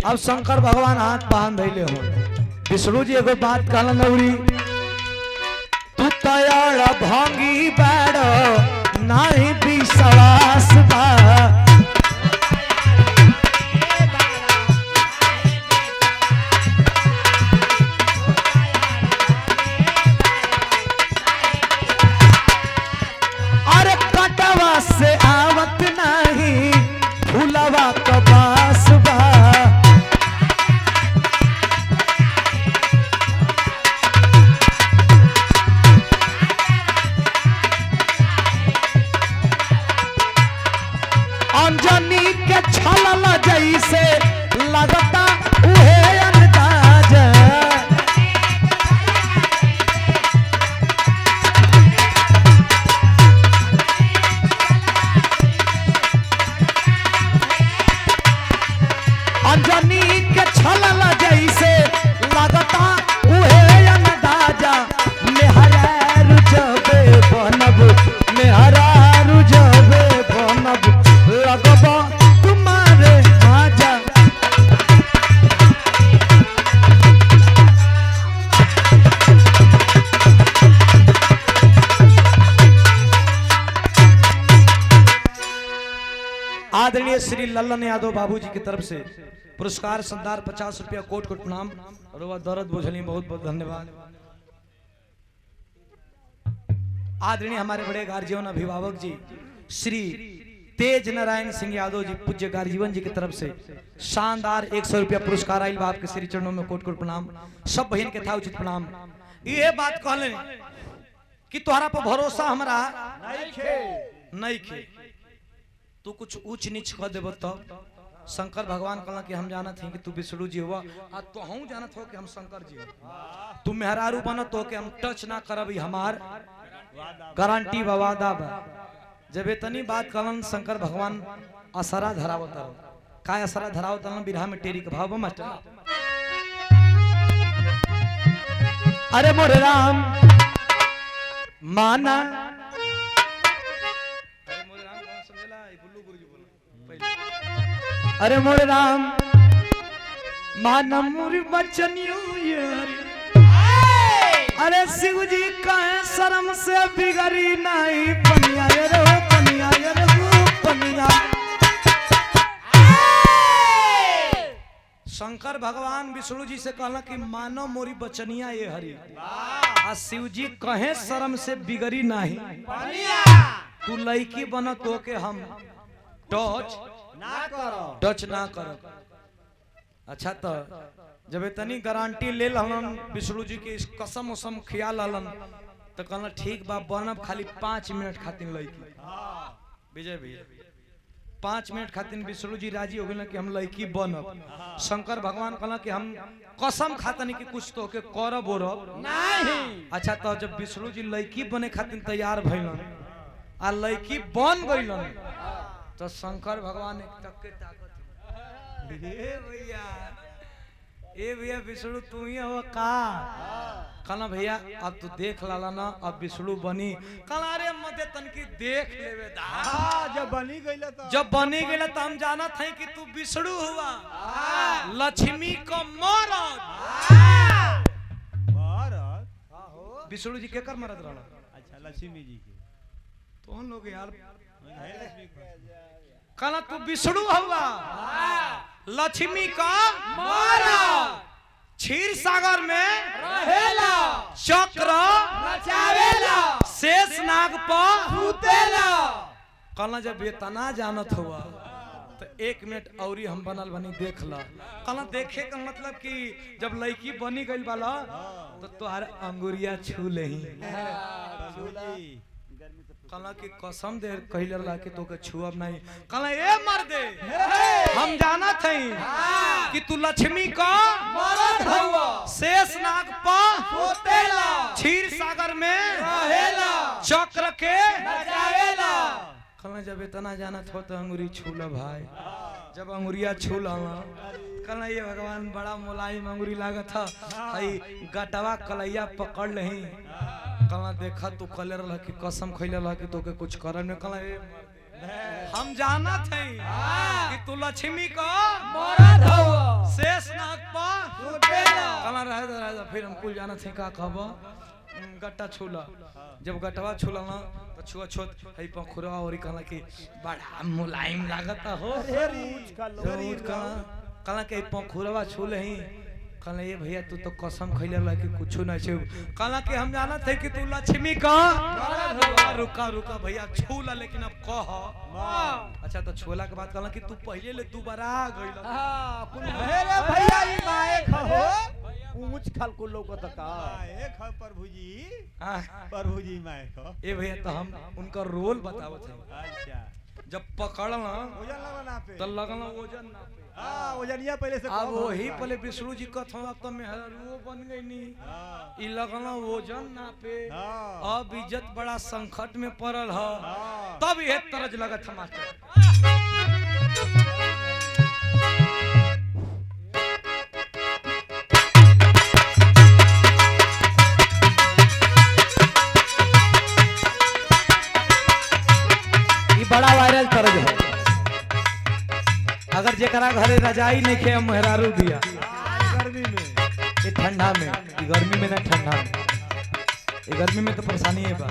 अब शंकर भगवान हाथ बांध धैले हो। विष्णु जी एगो बात कहला नौरी, तू तयार भांगी बैठो नाही विश्वास बा। अरे कटवा से आवत नहीं फुलवा कबास बा। अंजनी के छलल जैसे लगता उहे अंदाज। अंजनी के छलल जैसे लगता उहे अंदाजा। मेहरारू जबे बनब, मेहरारू जबे बनब, लगबा तुम्हारे माजा। आदरणीय श्री लल्लन यादव बाबूजी की तरफ से पुरस्कार संदार 50 रुपया कोट कोट प्रणाम और वह दौरत बोझली बहुत बहुत धन्यवाद। आदरणीय हमारे बड़े गार्जियन अभिभावक जी श्री तेज नारायण सिंह यादव जी पूज्य गार्जीवन जी की तरफ से शानदार 100 रुपया पुरस्कार आयल बाप के श्री चरणों में कोट कोट प्रणाम। सब बहन के था उचित प्रणाम। ये बात कहले कि तोहरा पर भरोसा हमरा नहीं खे, तू कुछ ऊंच नीच कर देव तब। शंकर भगवान कहला कि हम जानत हैं कि तू विष्णु जी हुआ आ तो हम जानत हो कि हम शंकर जी हो। तू मेहरारू बनत हो कि हम टच ना करब, हमार गारंटी बवादा बा। जब इतनी बात कहलन शंकर भगवान असरा धरावत हो। काय असरा धरावत हलन बिरहा में टेरी के भाव मास्टर। अरे मोरे राम माना, अरे मोरे राम माना मुरी बचनियो यार। अरे शिव जी कहे शर्म से बिगड़ी नहीं पनिया रे पनिया रे पनिया। शंकर भगवान विष्णु जी से कहला कि मानो मोरी बचनिया ये हरि। आ शिव जी कहे शर्म से बिगड़ी नहीं तू लड़की बन तो के हम टच ना करो। अच्छा तो जब इतनी गारंटी ले ललन विष्णु जी के कसम उसम ख्याल हलन तो कहना ठीक बा बनब खाली 5 मिनट खातिर लड़की। विजय भैया 5 मिनट खातिर विष्णु जी राजी हो गए कि हम लड़की बनब। शंकर भगवान कहला कि हम कसम खातनी कि कुछ तो के करब ओरब नहीं। अच्छा तो जब विष्णु जी लड़की बने खातिर तैयार भइलन आ लड़की बन गइलन तो शंकर भगवान एक टक्के ताकत ए भैया विष्णु तू ही हो का। कहना भैया अब तू देख लाला ना अब विष्णु बनी। कहना अरे मते तनकी देख लेवे दा। जब बनी गईला तो हम जानत हैं कि तू विष्णु हुआ लक्ष्मी को मरद। विष्णु जी के कर मरद रहला। अच्छा लक्ष्मी जी के तो हम लोग यार कहना तू विष्णु हुआ लक्ष्मी का मरद, क्षीर सागर में रहेला, चक्र नचावेला, शेष नाग पर सुतेला। कहना जब ये तना जानत हुआ तो 1 मिनट औरी हम बनल बनी देख ला। कहना देखे का मतलब कि जब लड़की बनी गई वाला तो तुहार अंगुरिया छू लेही। कहला कि कसम दे कहले रहा कि तोके छुअब नहीं। कहला ए मर दे हम जानत हई कि तू लक्ष्मी का मरद हवा, शेष नाग पर सोतेला, क्षीर सागर में रहेला, चक्र के नचावेला। कहला जब इतना जानत हो तो अंगुरी छूला भाई। जब अंगुरिया छूला कहला ये भगवान बड़ा मुलायम अंगुरी लागत था। हई गटवा कलैया पकड़ लही। कहला देखा तू कले रहा कि कसम खैले रहा कि तोके कुछ करन में। कहला हम जाना थे कि तू लक्ष्मी को मरद हो शेष नाग पर सुतेला कला रह फिर हम कुल जाना थे का कहब गट्टा छूला जब गटवा छूला ना तो छुआ छोत हई पंखुरवा और कहला कि बड़ा मुलायम लागता हो ऊंच का लो कहला कि पंखुरवा छूले ही कहला ये भैया तू तो कसम खइले रहा कि कुछो नहीं छे कहला कि हम जाना थे कि तू लक्ष्मी का रुका रुका भैया छूला लेकिन अब कह अच्छा तो छोला के बाद कहला कि तू पहले ले दोबारा आ गइल हां अरे भैया ई माए खहो ऊंच खाल को लौकत का माए ख प्रभुजी हाँ। प्रभुजी माए ख ए भैया तो हम उनका रोल बतावत है अच्छा जब पकड़ल वजन लगा ना पे तो लगल वजन ना पे हां वजनिया पहले से अब वही पहले विष्णु जी कथवा तो मेहरुओ बन गई नी हां ई लगल वजन ना पे हां अब इज्जत बड़ा संकट में पड़ल ह हां तब ये तरज लगत हम मास्टर ई बड़ा वायरल तरज है अगर जेकरा घरे रजाई नहीं खे मेहरारू दिया गर्मी में ये ठंडा में ये गर्मी में ना ठंडा में ये गर्मी में तो परेशानी है बा